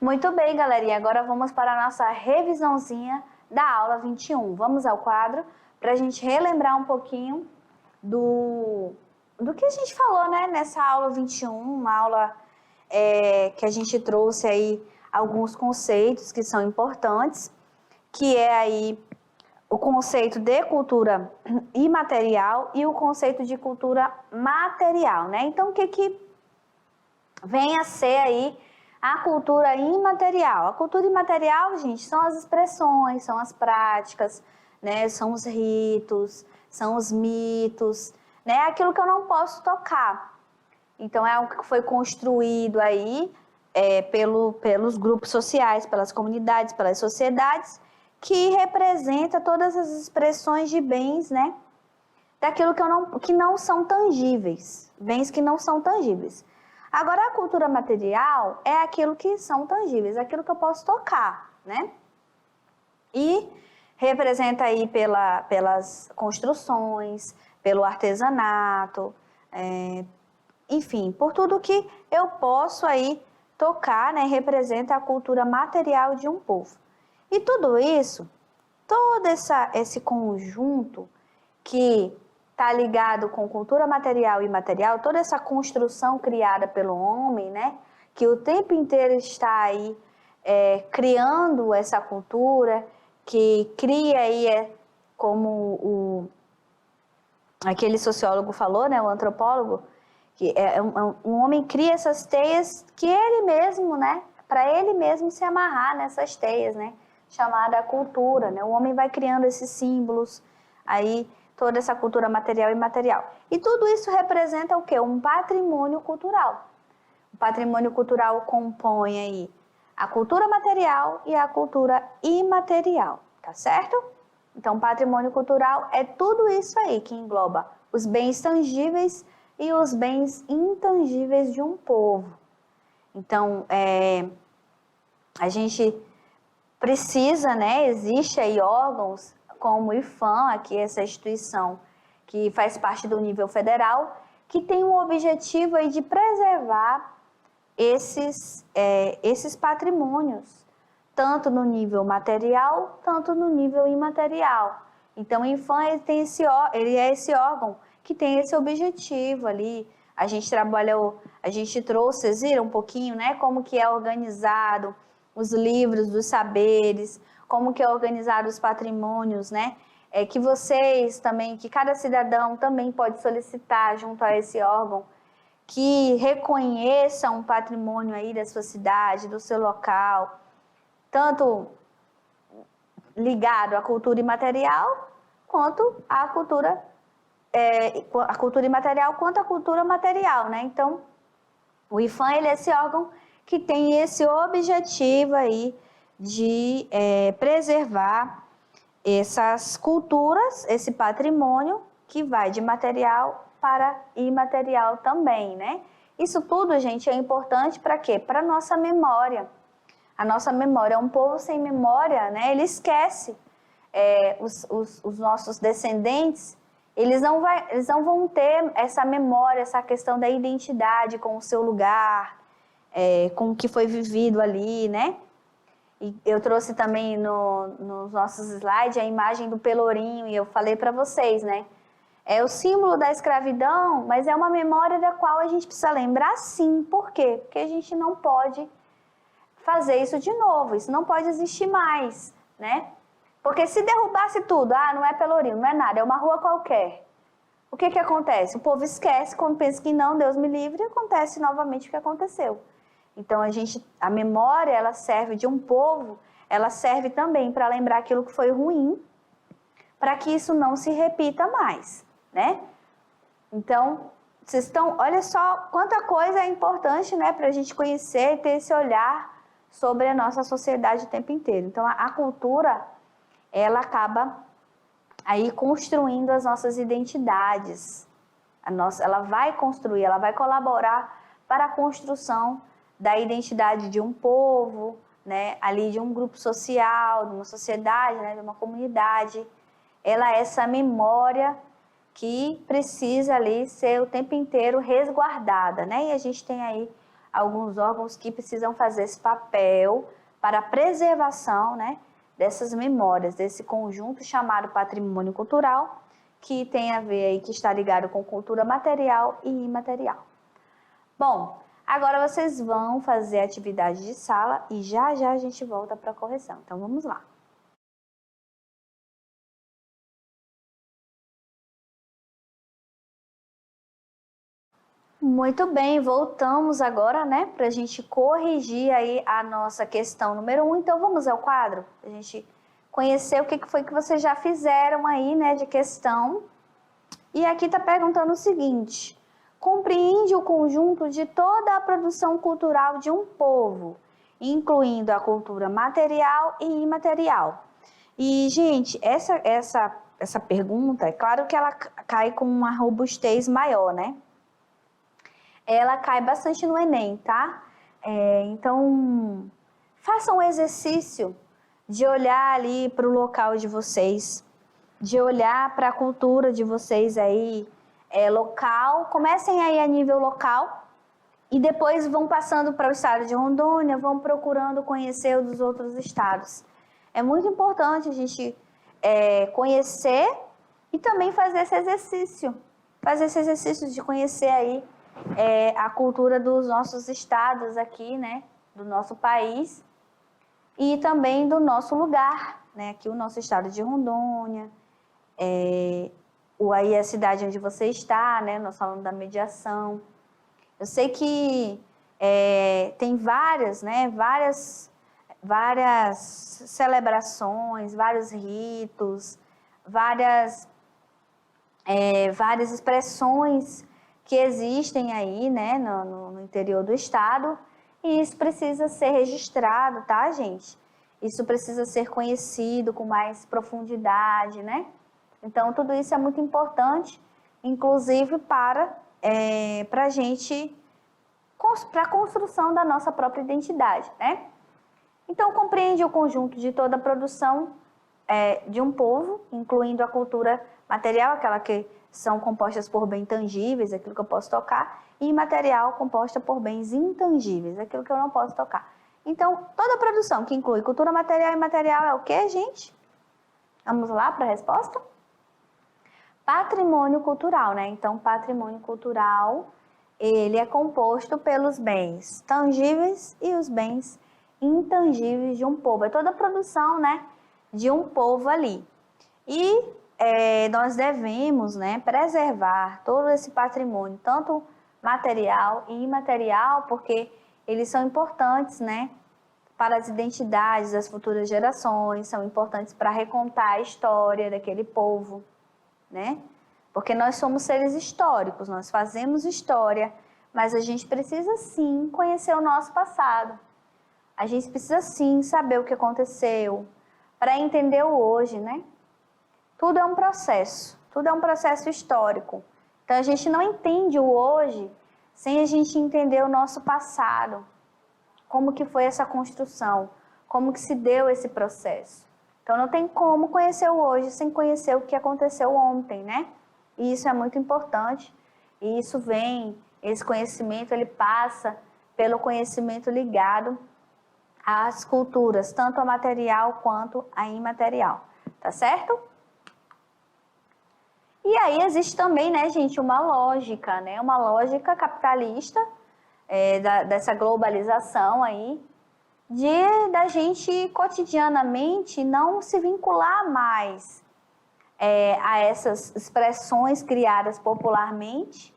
Muito bem, galerinha. Agora vamos para a nossa revisãozinha da aula 21. Vamos ao quadro para a gente relembrar um pouquinho do que a gente falou, né? Nessa aula 21, uma aula que a gente trouxe aí alguns conceitos que são importantes, que é aí o conceito de cultura imaterial e o conceito de cultura material, né? Então, o que vem a ser aí a cultura imaterial? A cultura imaterial, gente, são as expressões, são as práticas, né? São os ritos, são os mitos, né? Aquilo que eu não posso tocar. Então, é algo que foi construído aí pelos grupos sociais, pelas comunidades, pelas sociedades, que representa todas as expressões de bens, né? Daquilo que não são tangíveis, bens que não são tangíveis. Agora, a cultura material é aquilo que são tangíveis, aquilo que eu posso tocar, né? E representa aí pelas construções, pelo artesanato, enfim, por tudo que eu posso aí tocar, né? Representa a cultura material de um povo. E tudo isso, todo esse conjunto que está ligado com cultura material e imaterial, toda essa construção criada pelo homem, né? Que o tempo inteiro está aí criando essa cultura, que cria aí, como aquele sociólogo falou, né? O antropólogo, que um homem cria essas teias que ele mesmo, né? Para ele mesmo se amarrar nessas teias, né? Chamada cultura, né? O homem vai criando esses símbolos, aí toda essa cultura material e imaterial. E tudo isso representa o quê? Um patrimônio cultural. O patrimônio cultural compõe aí a cultura material e a cultura imaterial, tá certo? Então, patrimônio cultural é tudo isso aí que engloba os bens tangíveis e os bens intangíveis de um povo. Então, a gente precisa, né? Existe aí órgãos como o IPHAN, aqui essa instituição que faz parte do nível federal, que tem o objetivo aí de preservar esses patrimônios, tanto no nível material, tanto no nível imaterial. Então, o IPHAN ele é esse órgão que tem esse objetivo ali. A gente trouxe, vocês viram um pouquinho, né? Como que é organizado os livros dos saberes, como que é organizado os patrimônios, né? Que vocês também, que cada cidadão também pode solicitar junto a esse órgão, que reconheça um patrimônio aí da sua cidade, do seu local, tanto ligado à cultura imaterial, quanto à cultura imaterial, quanto à cultura material, né? Então, o IPHAN, ele é esse órgão que tem esse objetivo aí de preservar essas culturas, esse patrimônio que vai de material para imaterial também, né? Isso tudo, gente, é importante para quê? Para a nossa memória. A nossa memória, um povo sem memória, né? Ele esquece. Os nossos descendentes, eles não vão ter essa memória, essa questão da identidade com o seu lugar, com o que foi vivido ali, né? E eu trouxe também nos nossos slides a imagem do pelourinho, e eu falei para vocês, né? É o símbolo da escravidão, mas é uma memória da qual a gente precisa lembrar, sim. Por quê? Porque a gente não pode fazer isso de novo, isso não pode existir mais, né? Porque se derrubasse tudo, não é Pelourinho, não é nada, é uma rua qualquer. O que acontece? O povo esquece, quando pensa que não, Deus me livre, e acontece novamente o que aconteceu. Então, a memória, ela serve de um povo, ela serve também para lembrar aquilo que foi ruim, para que isso não se repita mais, né? Então, olha só quanta coisa é importante, né, para a gente conhecer e ter esse olhar sobre a nossa sociedade o tempo inteiro. Então, a cultura, ela acaba aí construindo as nossas identidades. Ela vai construir, ela vai colaborar para a construção da identidade de um povo, né, ali de um grupo social, de uma sociedade, né, de uma comunidade. Ela é essa memória que precisa ali ser o tempo inteiro resguardada, né? E a gente tem aí alguns órgãos que precisam fazer esse papel para a preservação, né, dessas memórias, desse conjunto chamado patrimônio cultural, que tem a ver aí, que está ligado com cultura material e imaterial. Bom, agora vocês vão fazer a atividade de sala e já já a gente volta para a correção. Então vamos lá. Muito bem, voltamos agora, né, para a gente corrigir aí a nossa questão número 1. Então, vamos ao quadro, a gente conhecer o que foi que vocês já fizeram aí, né, de questão. E aqui está perguntando o seguinte: compreende o conjunto de toda a produção cultural de um povo, incluindo a cultura material e imaterial. E, gente, essa pergunta, é claro que ela cai com uma robustez maior, né? Ela cai bastante no Enem, tá? Então, façam um exercício de olhar ali para o local de vocês, de olhar para a cultura de vocês aí, local. Comecem aí a nível local e depois vão passando para o estado de Rondônia, vão procurando conhecer os dos outros estados. É muito importante a gente conhecer e também fazer esse exercício de conhecer aí a cultura dos nossos estados aqui, né, do nosso país e também do nosso lugar, né, aqui o nosso estado de Rondônia, aí a cidade onde você está, né, nós falamos da mediação. Eu sei que tem várias celebrações, vários ritos, várias expressões que existem aí, né, no interior do estado, e isso precisa ser registrado, tá, gente? Isso precisa ser conhecido com mais profundidade, né? Então, tudo isso é muito importante, inclusive para a gente, para a construção da nossa própria identidade, né? Então, compreende o conjunto de toda a produção de um povo, incluindo a cultura material, aquela que são compostas por bens tangíveis, aquilo que eu posso tocar, e imaterial, composta por bens intangíveis, aquilo que eu não posso tocar. Então, toda produção que inclui cultura material e imaterial é o quê, gente? Vamos lá para a resposta? Patrimônio cultural, né? Então, patrimônio cultural, ele é composto pelos bens tangíveis e os bens intangíveis de um povo. É toda a produção, né, de um povo ali. E nós devemos, né, preservar todo esse patrimônio, tanto material e imaterial, porque eles são importantes, né, para as identidades das futuras gerações, são importantes para recontar a história daquele povo, né? Porque nós somos seres históricos, nós fazemos história, mas a gente precisa sim conhecer o nosso passado. A gente precisa sim saber o que aconteceu para entender o hoje, né? Tudo é um processo histórico. Então a gente não entende o hoje sem a gente entender o nosso passado. Como que foi essa construção? Como que se deu esse processo? Então não tem como conhecer o hoje sem conhecer o que aconteceu ontem, né? E isso é muito importante. E esse conhecimento, ele passa pelo conhecimento ligado às culturas, tanto a material quanto a imaterial. Tá certo? E aí existe também, né, gente, uma lógica, né? Uma lógica capitalista dessa globalização aí, da gente cotidianamente não se vincular mais a essas expressões criadas popularmente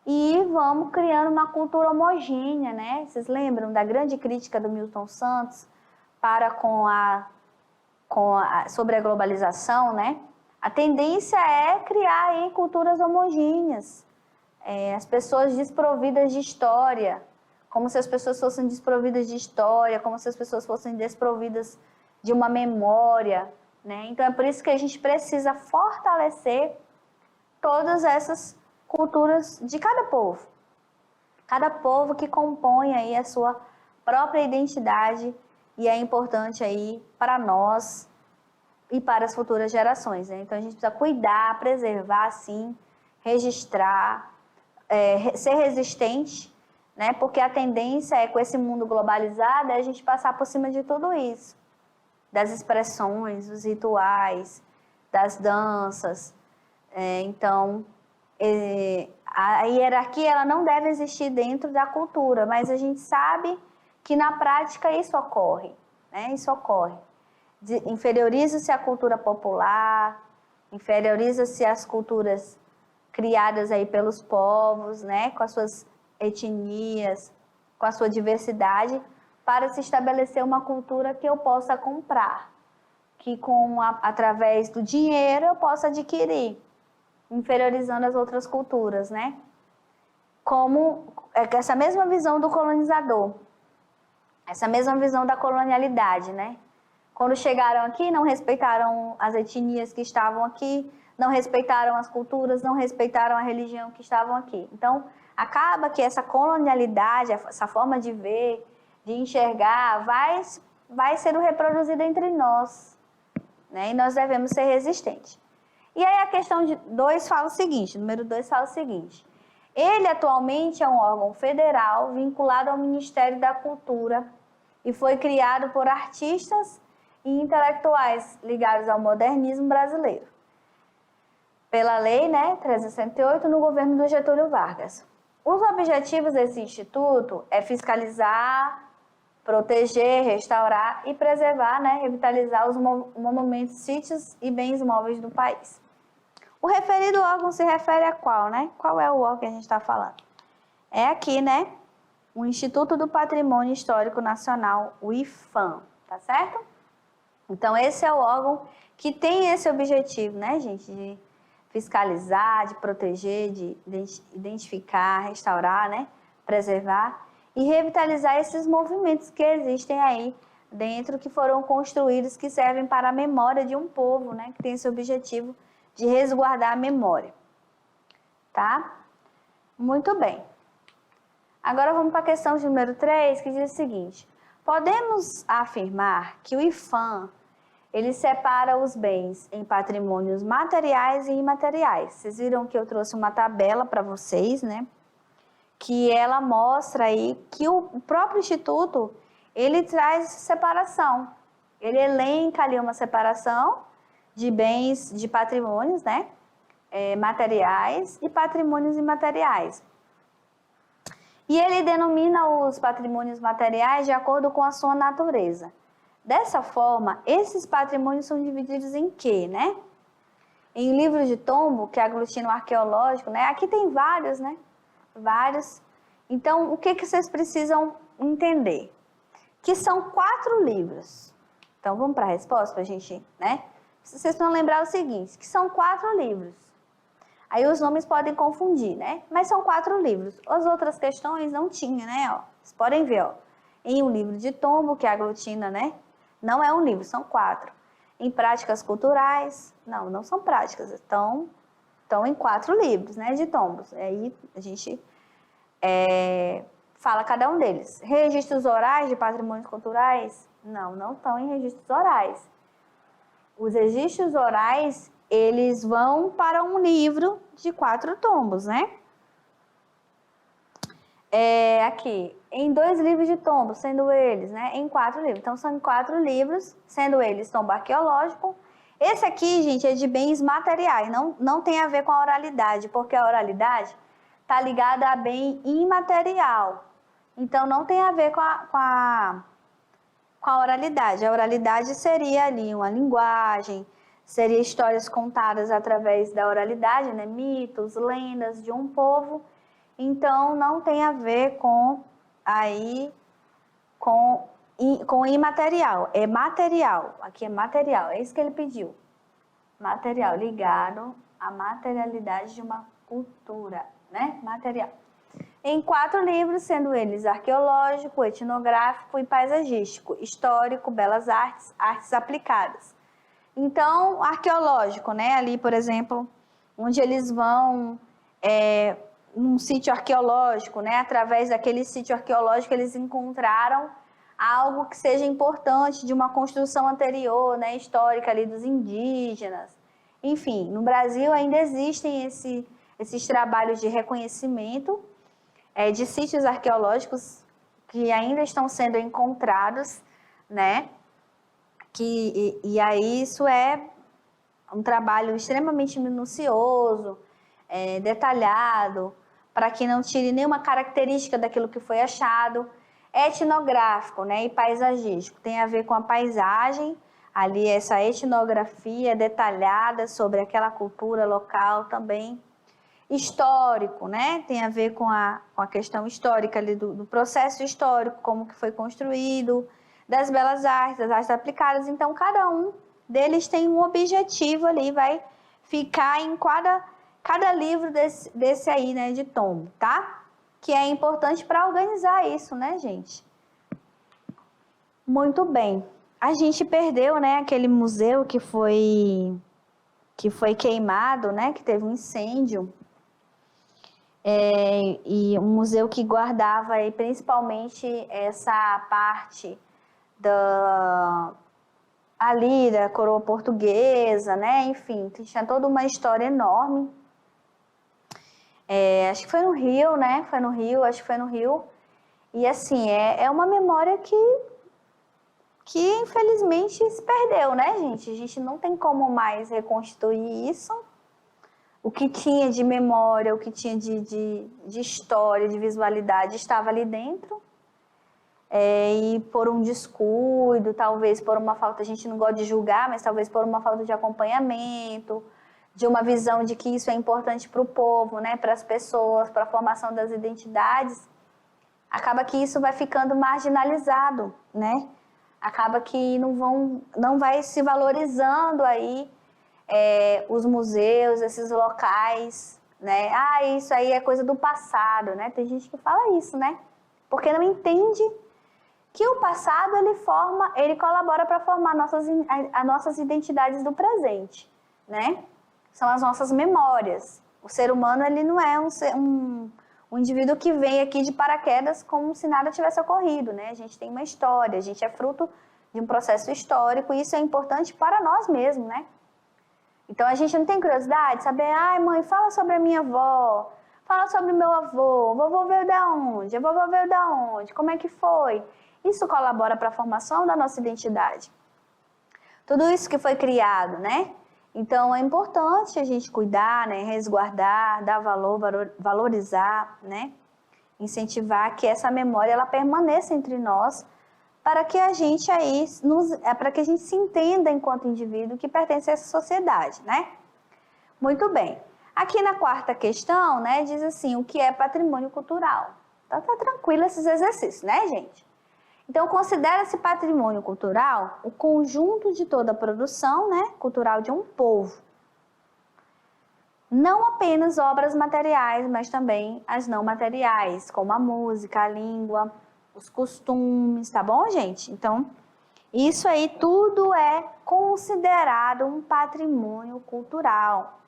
e vamos criando uma cultura homogênea, né? Vocês lembram da grande crítica do Milton Santos sobre a globalização, né? A tendência é criar aí culturas homogêneas, as pessoas desprovidas de história, como se as pessoas fossem desprovidas de história, como se as pessoas fossem desprovidas de uma memória, né? Então é por isso que a gente precisa fortalecer todas essas culturas de cada povo que compõe aí a sua própria identidade e é importante aí para nós e para as futuras gerações, né? Então a gente precisa cuidar, preservar, sim, registrar, ser resistente, né? Porque a tendência é, com esse mundo globalizado, é a gente passar por cima de tudo isso. Das expressões, dos rituais, das danças. Então, a hierarquia ela não deve existir dentro da cultura, mas a gente sabe que na prática isso ocorre, né? Isso ocorre. Inferioriza-se a cultura popular, inferioriza-se as culturas criadas aí pelos povos, né? Com as suas etnias, com a sua diversidade, para se estabelecer uma cultura que eu possa comprar, que através do dinheiro eu possa adquirir, inferiorizando as outras culturas, né? Como essa mesma visão do colonizador, essa mesma visão da colonialidade, né? Quando chegaram aqui, não respeitaram as etnias que estavam aqui, não respeitaram as culturas, não respeitaram a religião que estavam aqui. Então, acaba que essa colonialidade, essa forma de ver, de enxergar, vai sendo reproduzida entre nós, né? E nós devemos ser resistentes. E aí a questão de 2 fala o seguinte, número 2 fala o seguinte: ele atualmente é um órgão federal vinculado ao Ministério da Cultura e foi criado por artistas e intelectuais ligados ao modernismo brasileiro, pela lei, né, 368, no governo do Getúlio Vargas. Os objetivos desse instituto é fiscalizar, proteger, restaurar e preservar, né, revitalizar os monumentos, sítios e bens móveis do país. O referido órgão se refere a qual, né? Qual é o órgão que a gente está falando? É aqui, né? O Instituto do Patrimônio Histórico Nacional, o IPHAN, tá certo? Então, esse é o órgão que tem esse objetivo, né, gente? De fiscalizar, de proteger, de identificar, restaurar, né? Preservar e revitalizar esses movimentos que existem aí dentro, que foram construídos, que servem para a memória de um povo, né? Que tem esse objetivo de resguardar a memória, tá? Muito bem. Agora vamos para a questão de número 3, que diz o seguinte: podemos afirmar que o IPHAN, ele separa os bens em patrimônios materiais e imateriais. Vocês viram que eu trouxe uma tabela para vocês, né? Que ela mostra aí que o próprio Instituto, ele traz separação. Ele elenca ali uma separação de bens, de patrimônios, né? Materiais e patrimônios imateriais. E ele denomina os patrimônios materiais de acordo com a sua natureza. Dessa forma, esses patrimônios são divididos em quê, né? Em livros de tombo, que aglutinam o arqueológico, né? Aqui tem vários, né? Vários. Então, o que vocês precisam entender? Que são 4 livros. Então, vamos para a resposta para a gente, né? Vocês precisam lembrar o seguinte, que são 4 livros. Aí os nomes podem confundir, né? Mas são 4 livros. As outras questões não tinha, né? Ó, vocês podem ver, ó. Em um livro de tombo, que aglutina, né? Não é um livro, são 4. Em práticas culturais, não são práticas. Estão em 4 livros, né? De tombos. Aí a gente fala cada um deles. Registros orais de patrimônios culturais? Não estão em registros orais. Os registros orais, eles vão para um livro de 4 tombos, né? Aqui, em 2 livros de tombos, sendo eles, né? Em 4 livros. Então, são em 4 livros, sendo eles tombo arqueológico. Esse aqui, gente, é de bens materiais, não tem a ver com a oralidade, porque a oralidade está ligada a bem imaterial. Então, não tem a ver com a oralidade. A oralidade seria ali uma linguagem, seria histórias contadas através da oralidade, né? Mitos, lendas de um povo. Então, não tem a ver com imaterial. É material. Aqui é material. É isso que ele pediu. Material, ligado à materialidade de uma cultura, né? Material. Em 4 livros, sendo eles arqueológico, etnográfico e paisagístico, histórico, belas artes, artes aplicadas. Então, arqueológico, né? Ali, por exemplo, onde eles vão num sítio arqueológico, né? Através daquele sítio arqueológico, eles encontraram algo que seja importante de uma construção anterior, né? Histórica ali dos indígenas. Enfim, no Brasil ainda existem esses trabalhos de reconhecimento de sítios arqueológicos que ainda estão sendo encontrados, né? E aí isso é um trabalho extremamente minucioso, detalhado, para que não tire nenhuma característica daquilo que foi achado. Etnográfico, né, e paisagístico, tem a ver com a paisagem, ali essa etnografia detalhada sobre aquela cultura local também. Histórico, né, tem a ver com a questão histórica ali do processo histórico, como que foi construído, das belas artes, das artes aplicadas. Então, cada um deles tem um objetivo ali, vai ficar em cada livro desse aí, né, de tombo, tá? Que é importante para organizar isso, né, gente? Muito bem. A gente perdeu, né, aquele museu que foi queimado, né, que teve um incêndio. E um museu que guardava aí, principalmente essa parte ali da coroa portuguesa, né, enfim, tinha toda uma história enorme. Acho que foi no Rio, né? Acho que foi no Rio. E assim, é uma memória que infelizmente se perdeu, né, gente? A gente não tem como mais reconstruir isso. O que tinha de memória, o que tinha de história, de visualidade estava ali dentro. E por um descuido, talvez por uma falta, a gente não gosta de julgar, mas talvez por uma falta de acompanhamento, de uma visão de que isso é importante para o povo, né, para as pessoas, para a formação das identidades, acaba que isso vai ficando marginalizado, né? Acaba que não vai se valorizando aí os museus, esses locais, né? Ah, isso aí é coisa do passado, né? Tem gente que fala isso, né? Porque não entende que o passado ele colabora para formar as nossas identidades do presente, né? São as nossas memórias. O ser humano, ele não é um indivíduo que vem aqui de paraquedas como se nada tivesse ocorrido, né? A gente tem uma história, a gente é fruto de um processo histórico e isso é importante para nós mesmos, né? Então, a gente não tem curiosidade de saber, ai, mãe, fala sobre a minha avó, fala sobre o meu avô, vovô veio da onde, a vovó veio da onde, como é que foi? Isso colabora para a formação da nossa identidade. Tudo isso que foi criado, né? Então, é importante a gente cuidar, né, resguardar, dar valor, valorizar, né, incentivar que essa memória ela permaneça entre nós para que a gente para que a gente se entenda enquanto indivíduo que pertence a essa sociedade, né? Muito bem. Aqui na quarta questão, né, diz assim, o que é patrimônio cultural? Então, tá tranquilo esses exercícios, né, gente? Então, considera-se patrimônio cultural o conjunto de toda a produção, né, cultural de um povo. Não apenas obras materiais, mas também as não materiais, como a música, a língua, os costumes, tá bom, gente? Então, isso aí tudo é considerado um patrimônio cultural,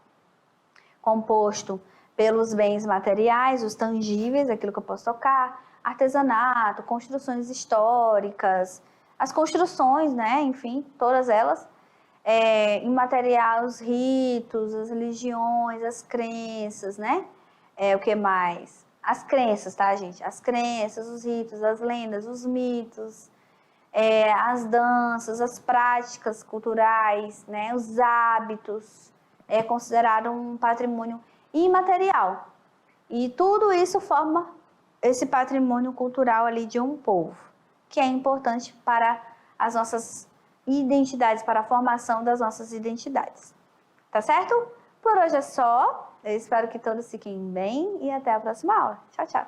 composto pelos bens materiais, os tangíveis, aquilo que eu posso tocar, artesanato, construções históricas, as construções, né, enfim, todas elas, imaterial, os ritos, as religiões, as crenças, né, o que mais? As crenças, tá, gente? As crenças, os ritos, as lendas, os mitos, as danças, as práticas culturais, né, os hábitos, é considerado um patrimônio imaterial. E tudo isso forma esse patrimônio cultural ali de um povo, que é importante para as nossas identidades, para a formação das nossas identidades. Tá certo? Por hoje é só. Eu espero que todos fiquem bem e até a próxima aula. Tchau, tchau.